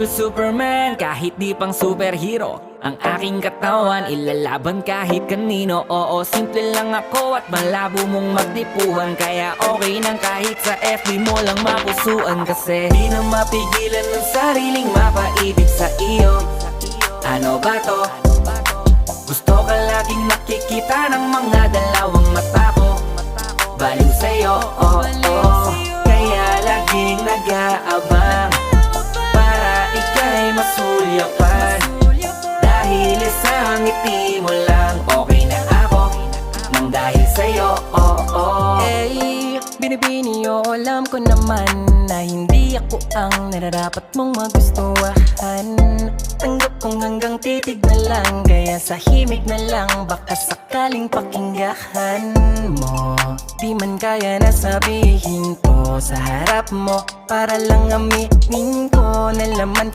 Superman, kahit di pang superhero, ang aking katawan ilalaban kahit kanino. Oo, simple lang ako at malabo mong magdipuhan, kaya okay nang kahit sa FB mo lang mapusuan. Kasi di na mapigilan ng sariling mapaibig sa iyo. Ano ba to? Gusto ka laging nakikita ng mga dalawang mata ko. Baliw sa'yo, oh, oh. Kaya laging nag-aabang para ika'y masulyapan. Dahil isang ngiti mo lang, okay na ako nang dahil sa'yo, oh, oh. Eh, binibini o alam ko naman na hindi ako ang nararapat mong magustuhan. Tanggap kong hanggang titig na lang, kaya sa himig na lang baka sakaling pakinggan mo. Di man kaya na sabihin ko sa harap mo, para lang aminin ko na laman